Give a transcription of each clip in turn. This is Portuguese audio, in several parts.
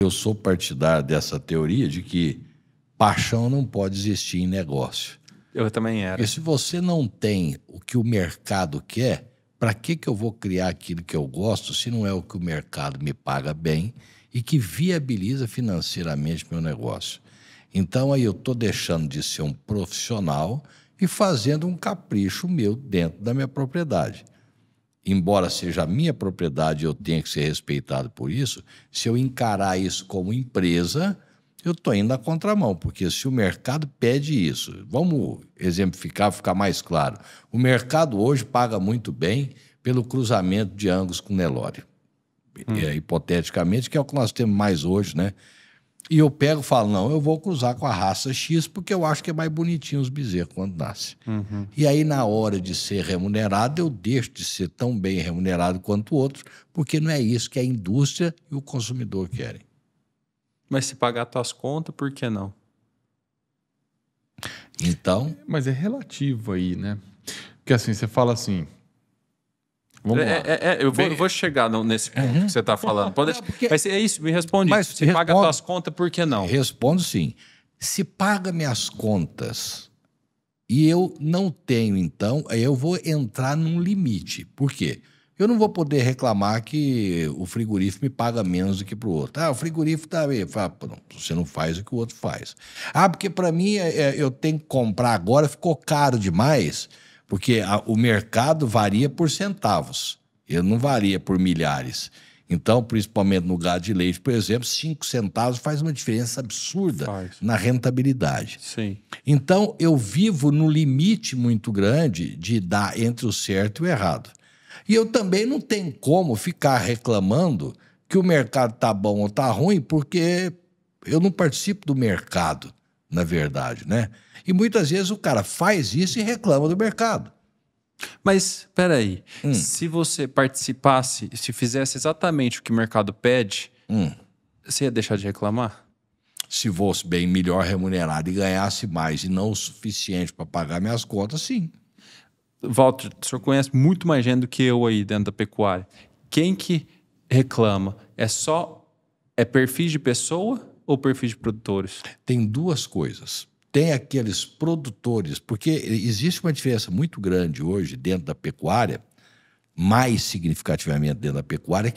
Eu sou partidário dessa teoria de que paixão não pode existir em negócio. Eu também era. Porque se você não tem o que o mercado quer, para que eu vou criar aquilo que eu gosto se não é o que o mercado me paga bem e que viabiliza financeiramente meu negócio? Então aí eu estou deixando de ser um profissional e fazendo um capricho meu dentro da minha propriedade. Embora seja a minha propriedade, eu tenha que ser respeitado por isso, se eu encarar isso como empresa, eu estou indo na contramão, porque se o mercado pede isso, vamos exemplificar, ficar mais claro, o mercado hoje paga muito bem pelo cruzamento de Angus com Nelore, hipoteticamente, que é o que nós temos mais hoje, né? E eu pego e falo, não, eu vou cruzar com a raça X porque eu acho que é mais bonitinho os bezerros quando nascem. E aí, na hora de ser remunerado, eu deixo de ser tão bem remunerado quanto o outro, porque não é isso que a indústria e o consumidor querem. Mas se pagar tuas contas, por que não? Então... Mas é relativo aí, né? Porque assim, você fala assim... Vamos lá. Eu vou chegar nesse ponto que você está falando. Mas é isso, me responde. Mas se paga tuas contas, por que não? Respondo sim. Se paga minhas contas e eu não tenho, então, aí eu vou entrar num limite. Por quê? Eu não vou poder reclamar que o frigorífico me paga menos do que para o outro. Ah, o frigorífico está aí. Você não faz o que o outro faz. Ah, porque para mim eu tenho que comprar agora, ficou caro demais, porque o mercado varia por centavos. Ele não varia por milhares. Então, principalmente no gado de leite, por exemplo, 5 centavos faz uma diferença absurda na rentabilidade. Sim. Então, eu vivo no limite muito grande de dar entre o certo e o errado. E eu também não tenho como ficar reclamando que o mercado está bom ou está ruim, porque eu não participo do mercado, na verdade, né? E muitas vezes o cara faz isso e reclama do mercado. Mas, espera aí, se você participasse, se fizesse exatamente o que o mercado pede, você ia deixar de reclamar? Se fosse bem melhor remunerado e ganhasse mais e não o suficiente para pagar minhas contas, sim. Walter, o senhor conhece muito mais gente do que eu aí dentro da pecuária. Quem que reclama? É perfis de pessoa ou perfis de produtores? Tem duas coisas. Tem aqueles produtores, porque existe uma diferença muito grande hoje dentro da pecuária, mais significativamente dentro da pecuária,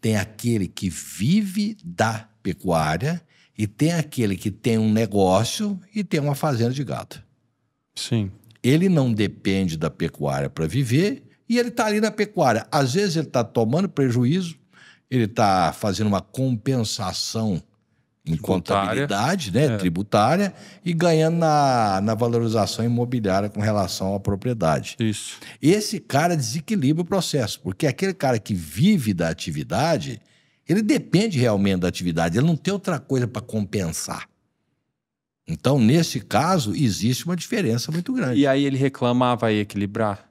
tem aquele que vive da pecuária e tem aquele que tem um negócio e tem uma fazenda de gado. Sim. Ele não depende da pecuária para viver e ele está ali na pecuária. Às vezes ele está tomando prejuízo, ele está fazendo uma compensação em contabilidade, né, tributária, e ganhando na valorização imobiliária com relação à propriedade. Isso. Esse cara desequilibra o processo, porque aquele cara que vive da atividade, ele depende realmente da atividade, ele não tem outra coisa para compensar. Então, nesse caso, existe uma diferença muito grande. E aí ele reclamar, vai equilibrar?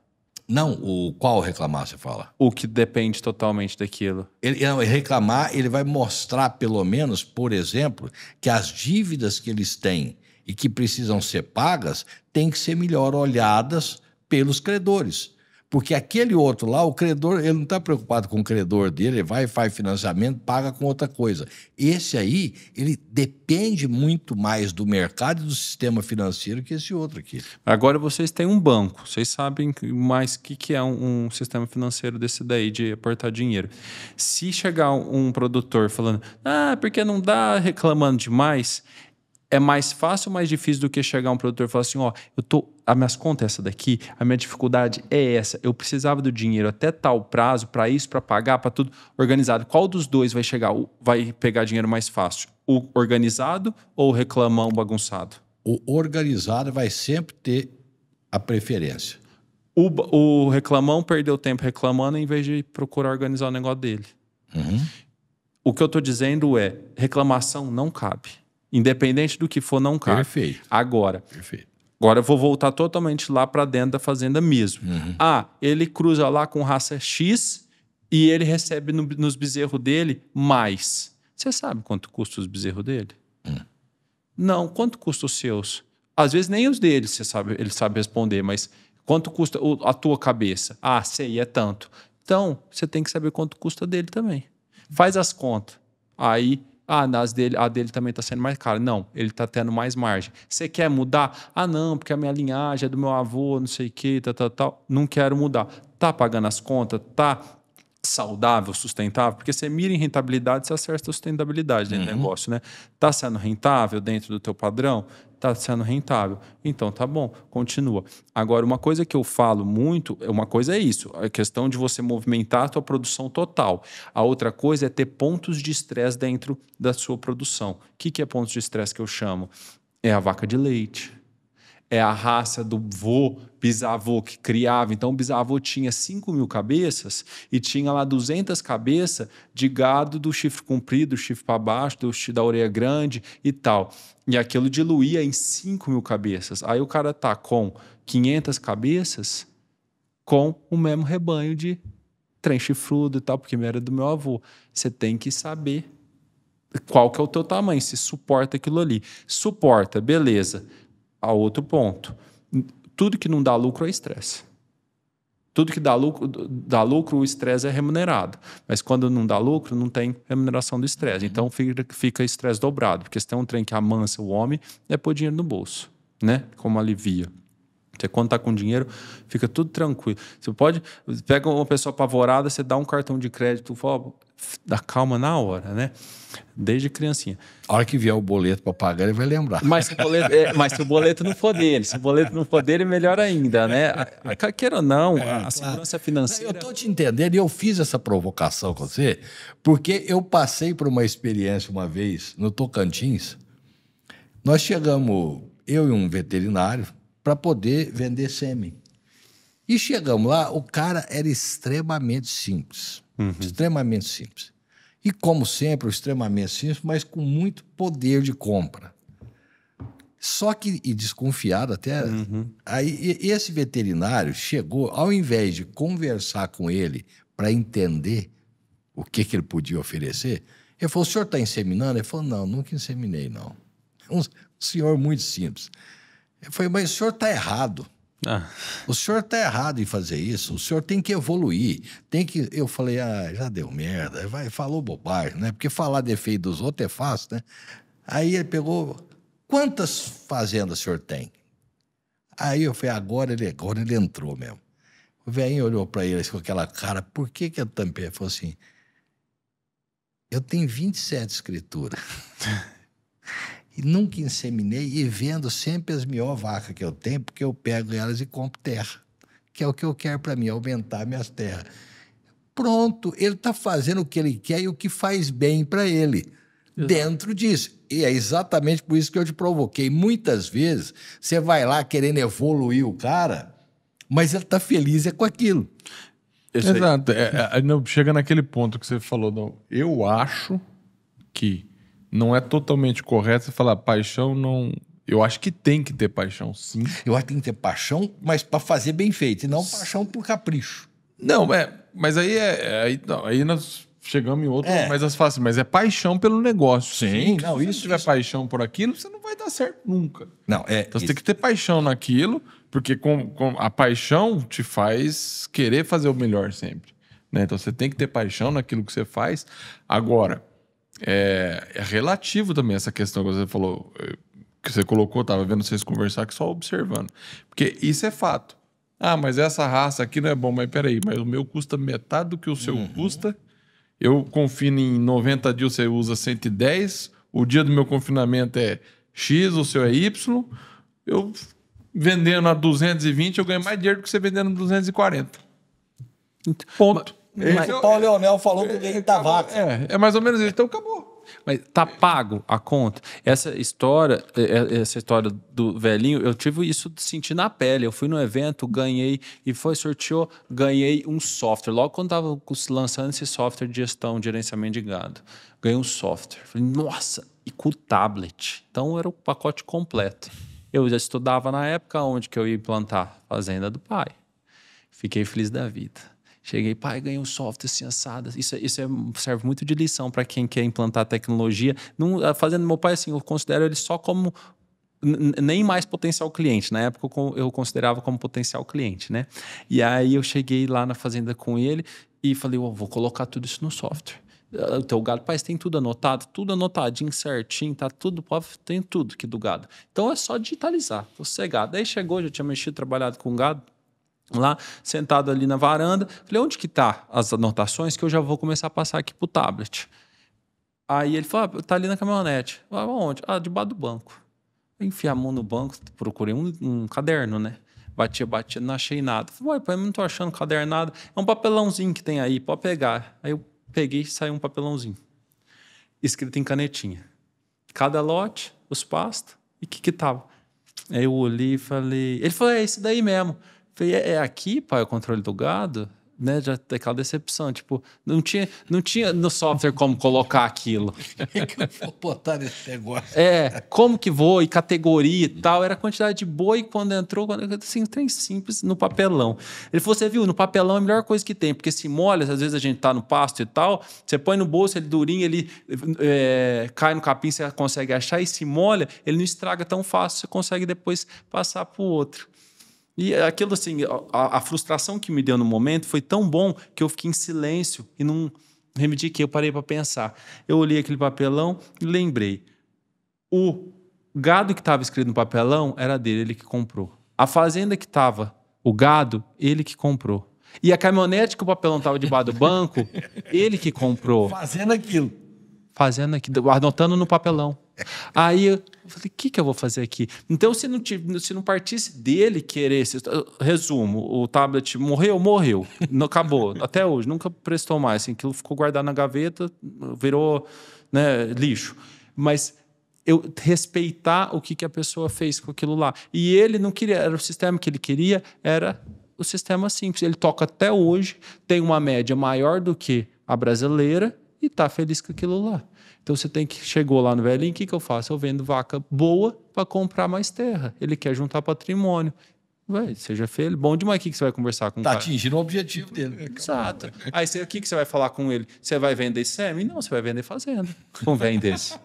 Não, qual reclamar você fala? O que depende totalmente daquilo. Ele reclamar, ele vai mostrar, pelo menos, por exemplo, que as dívidas que eles têm e que precisam ser pagas têm que ser melhor olhadas pelos credores. Porque aquele outro lá, o credor, ele não está preocupado com o credor dele, ele vai, faz financiamento, paga com outra coisa. Esse aí, ele depende muito mais do mercado e do sistema financeiro que esse outro aqui. Agora vocês têm um banco, vocês sabem mais o que é um sistema financeiro desse daí, de aportar dinheiro. Se chegar um produtor falando, porque não dá, reclamando demais, é mais fácil ou mais difícil do que chegar um produtor e falar assim, as minhas contas é essa daqui, a minha dificuldade é essa, eu precisava do dinheiro até tal prazo, para isso, para pagar, para tudo organizado. Qual dos dois vai pegar dinheiro mais fácil? O organizado ou o reclamão bagunçado? O organizado vai sempre ter a preferência. O reclamão perdeu tempo reclamando em vez de procurar organizar o negócio dele. O que eu estou dizendo é, reclamação não cabe. Independente do que for, não cabe. Perfeito. Agora eu vou voltar totalmente lá para dentro da fazenda mesmo. Ele cruza lá com raça X e ele recebe nos bezerros dele mais. Você sabe quanto custa os bezerros dele? Não. Quanto custa os seus? Às vezes nem os dele ele sabe responder, mas quanto custa a tua cabeça? Sei, é tanto. Então, você tem que saber quanto custa dele também. Faz as contas. Aí, a dele também está sendo mais cara. Não, ele está tendo mais margem. Você quer mudar? Ah, não, porque a minha linhagem é do meu avô, não sei o quê, tal. Não quero mudar. Tá pagando as contas? Tá saudável, sustentável? Porque você mira em rentabilidade, você acerta a sustentabilidade dentro do negócio, né? Tá sendo rentável dentro do teu padrão? Tá sendo rentável. Então, tá bom, continua. Agora, uma coisa que eu falo muito, uma coisa é isso, a questão de você movimentar a tua produção total. A outra coisa é ter pontos de estresse dentro da sua produção. O que é pontos de estresse que eu chamo? É a vaca de leite. É a raça do bisavô que criava. Então, o bisavô tinha 5.000 cabeças e tinha lá 200 cabeças de gado do chifre comprido, do chifre para baixo, da orelha grande e tal. E aquilo diluía em 5.000 cabeças. Aí o cara tá com 500 cabeças com o mesmo rebanho de trem chifrudo e tal, porque era do meu avô. Você tem que saber qual que é o teu tamanho, se suporta aquilo ali. Suporta, beleza. A outro ponto. Tudo que não dá lucro é estresse. Tudo que dá lucro, o estresse é remunerado. Mas quando não dá lucro, não tem remuneração do estresse. Então fica estresse dobrado. Porque se tem um trem que amansa o homem, é pôr dinheiro no bolso, né? Como alivia. Você, quando está com dinheiro, fica tudo tranquilo. Você pega uma pessoa apavorada, você dá um cartão de crédito, fala, dá calma na hora, né? Desde criancinha. A hora que vier o boleto para pagar, ele vai lembrar. Mas se o boleto não for dele, melhor ainda, né? Queira ou não, a segurança financeira... Eu estou te entendendo e eu fiz essa provocação com você porque eu passei por uma experiência uma vez no Tocantins. Nós chegamos, eu e um veterinário, para poder vender sêmen. E chegamos lá, o cara era extremamente simples. Extremamente simples. E, como sempre, extremamente simples, mas com muito poder de compra. Só que, e desconfiado até... Aí, esse veterinário chegou, ao invés de conversar com ele para entender o que ele podia oferecer, ele falou, o senhor está inseminando? Ele falou, não, nunca inseminei, não. Um senhor muito simples. Eu falei, mas o senhor está errado. O senhor está errado em fazer isso. O senhor tem que evoluir. Eu falei, já deu merda. Falou bobagem, né? Porque falar defeito dos outros é fácil, né? Aí ele pegou, quantas fazendas o senhor tem? Aí eu falei, agora ele entrou mesmo. O velhinho olhou para ele com aquela cara, por que eu tampei? Ele falou assim, eu tenho 27 escrituras. E nunca inseminei e vendo sempre as melhores vacas que eu tenho, porque eu pego elas e compro terra, que é o que eu quero para mim, aumentar minhas terras. Pronto, ele está fazendo o que ele quer e o que faz bem para ele, dentro disso. E é exatamente por isso que eu te provoquei. Muitas vezes você vai lá querendo evoluir o cara, mas ele está feliz com aquilo. Exato. Chega naquele ponto que você falou, eu acho que não é totalmente correto você falar paixão não... Eu acho que tem que ter paixão, sim. Eu acho que tem que ter paixão, mas para fazer bem feito, e não paixão por capricho. Não, mas aí nós chegamos em outro, mas é paixão pelo negócio. Sim, Se você tiver paixão por aquilo, você não vai dar certo nunca. Não, então você tem que ter paixão naquilo, porque com a paixão te faz querer fazer o melhor sempre, né? Então você tem que ter paixão naquilo que você faz. Agora, é relativo também essa questão que você falou, que você colocou, estava vendo vocês conversar aqui só observando. Porque isso é fato. Mas essa raça aqui não é bom, mas peraí, mas o meu custa metade do que o seu custa. Eu confino em 90 dias, você usa 110, o dia do meu confinamento é X, o seu é Y. Eu vendendo a 220, eu ganho mais dinheiro do que você vendendo a 240. Ponto. O Paulo Leonel falou que o ganho da vaca. É mais ou menos isso, então acabou. Mas tá pago a conta. Essa história do velhinho, eu tive isso de sentir na pele. Eu fui no evento, ganhei, e sorteou, ganhei um software. Logo quando tava lançando esse software de gestão, de gerenciamento de gado, ganhei um software. Falei, nossa, e com tablet. Então era o pacote completo. Eu já estudava na época onde que eu ia implantar fazenda do pai. Fiquei feliz da vida. Cheguei, pai, ganhei um software assim, assado. Isso serve muito de lição para quem quer implantar tecnologia. A fazenda do meu pai, assim, eu considero ele só como... nem mais potencial cliente. Na época eu considerava como potencial cliente, né? E aí eu cheguei lá na fazenda com ele e falei, vou colocar tudo isso no software. O teu gado, pai, tem tudo anotado, tudo anotadinho, certinho, tá tudo, tem tudo aqui do gado. Então é só digitalizar, sossegado. Aí chegou, já tinha mexido, trabalhado com gado, lá, sentado ali na varanda. Falei, onde que tá as anotações que eu já vou começar a passar aqui pro tablet? Aí ele falou, tá ali na caminhonete. Falei, onde? Debaixo do banco. Eu enfiei a mão no banco, procurei um caderno, né? Batia, não achei nada. Falei, pai, não tô achando caderno nada. É um papelãozinho que tem aí, pode pegar. Aí eu peguei e saiu um papelãozinho, escrito em canetinha. Cada lote, os pastos, e o que tava. Aí eu olhei e falei... Ele falou, é esse daí mesmo. Falei, é aqui, pai, o controle do gado? Né? Já tem aquela decepção, tipo, não tinha no software como colocar aquilo. que eu vou botar nesse negócio? Como que vou, e categoria e tal, era a quantidade de boi quando entrou, assim, trem simples no papelão. Ele falou, você viu, no papelão é a melhor coisa que tem, porque se molha, às vezes a gente tá no pasto e tal, você põe no bolso, ele durinho, ele cai no capim, você consegue achar, e se molha, ele não estraga tão fácil, você consegue depois passar pro outro. E aquilo assim, a frustração que me deu no momento foi tão bom que eu fiquei em silêncio e não reivindiquei, eu parei para pensar. Eu olhei aquele papelão e lembrei. O gado que estava escrito no papelão era dele, ele que comprou. A fazenda que estava o gado, ele que comprou. E a caminhonete que o papelão estava debaixo do banco, ele que comprou. Fazendo aquilo. Anotando no papelão. Aí eu falei, o que eu vou fazer aqui? Então, se não partisse dele querer... Resumo, o tablet morreu. Não, acabou. Até hoje, nunca prestou mais. Assim, aquilo ficou guardado na gaveta, virou, né, lixo. Mas eu respeitar o que a pessoa fez com aquilo lá. E ele não queria... Era o sistema que ele queria, era o sistema simples. Ele toca até hoje, tem uma média maior do que a brasileira e está feliz com aquilo lá. Então você chegou lá no velhinho, o que eu faço? Eu vendo vaca boa para comprar mais terra. Ele quer juntar patrimônio. Seja feliz. Bom demais, o que você vai conversar com o cara? Está atingindo o objetivo dele. Exato. Aí o que você vai falar com ele? Você vai vender sêmen? Não, você vai vender fazenda. Com um velho desse.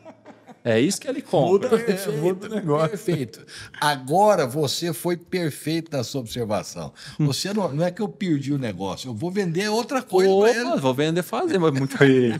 É isso que ele compra. Muda o negócio. Perfeito. Agora você foi perfeito na sua observação. Você não é que eu perdi o negócio, eu vou vender outra coisa para ele. Vou vender fazenda. Mas muito aí.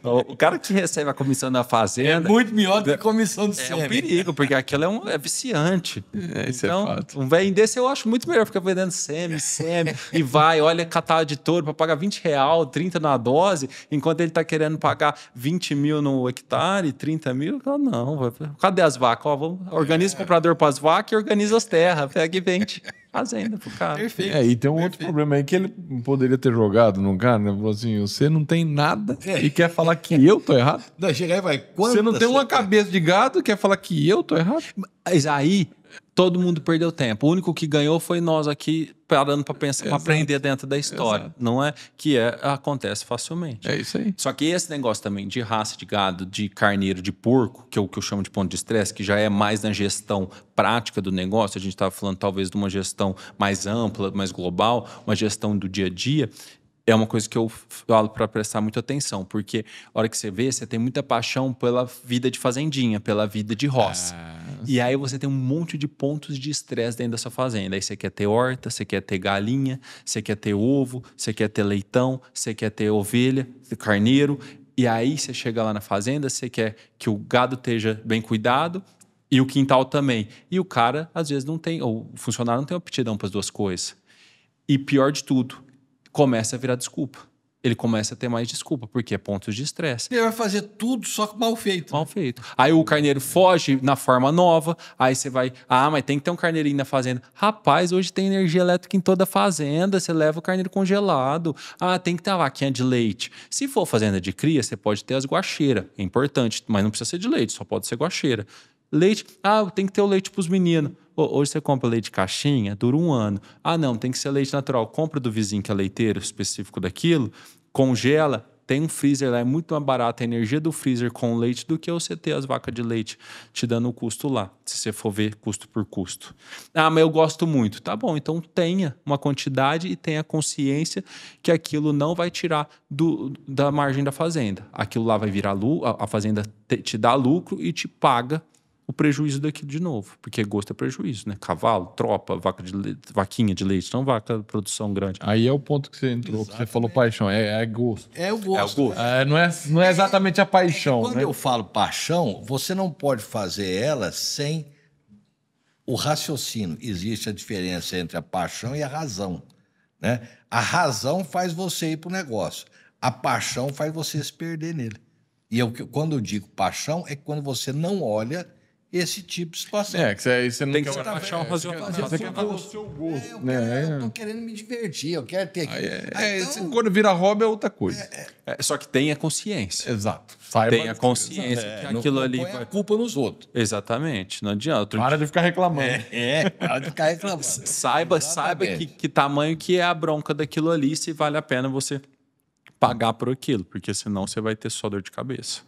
O cara que recebe a comissão da fazenda... É muito melhor do que a comissão de sêmen. É um perigo, porque aquilo é viciante. Isso então, é fato. Um velho desse eu acho muito melhor, ficar vendendo sêmen, e olha, catar de touro para pagar R$20, 30 na dose, enquanto ele está querendo pagar 20 mil no hectare, 30 mil... Não, cadê as vacas? Organiza o comprador para as vacas e organiza as terras. Pega e vende fazenda pro cara. Perfeito. E tem um outro problema aí que ele poderia ter jogado no cara, né? Falou assim, você não tem nada e quer falar que eu tô errado? Não, chega aí, vai. Você não tem uma cabeça de gado e quer falar que eu tô errado? Mas aí todo mundo perdeu tempo. O único que ganhou foi nós aqui parando para pensar, para aprender dentro da história. Exato. Não é que acontece facilmente. É isso aí. Só que esse negócio também de raça de gado, de carneiro, de porco, que é o que eu chamo de ponto de estresse, que já é mais na gestão prática do negócio, a gente estava falando talvez de uma gestão mais ampla, mais global, uma gestão do dia a dia, é uma coisa que eu falo para prestar muita atenção, porque a hora que você vê, você tem muita paixão pela vida de fazendinha, pela vida de roça. E aí você tem um monte de pontos de estresse dentro da sua fazenda. Aí você quer ter horta, você quer ter galinha, você quer ter ovo, você quer ter leitão, você quer ter ovelha, carneiro. E aí você chega lá na fazenda, você quer que o gado esteja bem cuidado e o quintal também. E o cara, às vezes, não tem, ou o funcionário não tem aptidão para as duas coisas. E pior de tudo, começa a virar desculpa. Ele começa a ter mais desculpa, porque é pontos de estresse. Ele vai fazer tudo, só que mal feito. Mal feito. Aí o carneiro foge na forma nova, aí você vai... mas tem que ter um carneirinho na fazenda. Rapaz, hoje tem energia elétrica em toda a fazenda, você leva o carneiro congelado. Tem que ter a vaquinha de leite. Se for fazenda de cria, você pode ter as guaxeiras. É importante, mas não precisa ser de leite, só pode ser guaxeira. Leite, tem que ter o leite para os meninos. Hoje você compra leite de caixinha, dura 1 ano. Não, tem que ser leite natural. Compra do vizinho que é leiteiro, específico daquilo, congela, tem um freezer lá, é muito mais barato a energia do freezer com leite do que você ter as vacas de leite te dando o custo lá, se você for ver custo por custo. Mas eu gosto muito. Tá bom, então tenha uma quantidade e tenha consciência que aquilo não vai tirar da margem da fazenda. Aquilo lá vai virar lucro, a fazenda te dá lucro e te paga o prejuízo daquilo de novo. Porque gosto é prejuízo, né? Cavalo, tropa, vaquinha de leite, não vaca de produção grande. Aí é o ponto que você entrou, que você falou paixão, é gosto. É o gosto. Não é exatamente a paixão, Quando né? eu falo paixão, você não pode fazer ela sem o raciocínio. Existe a diferença entre a paixão e a razão, né? A razão faz você ir para o negócio. A paixão faz você se perder nele. E quando eu digo paixão, é quando você não olha esse tipo de situação. É, que você não Tem que quer ser paixão racional. Você quer fazer o seu gosto. Eu tô querendo me divertir, eu quero ter aqui. Então, Quando vira hobby é outra coisa. Só que tenha consciência. Exato. Saiba Tenha consciência que aquilo ali... põe a culpa nos outros. Exatamente, não adianta. Para de ficar reclamando. Para de ficar reclamando. Saiba que tamanho que é a bronca daquilo ali, se vale a pena você pagar por aquilo, porque senão você vai ter só dor de cabeça.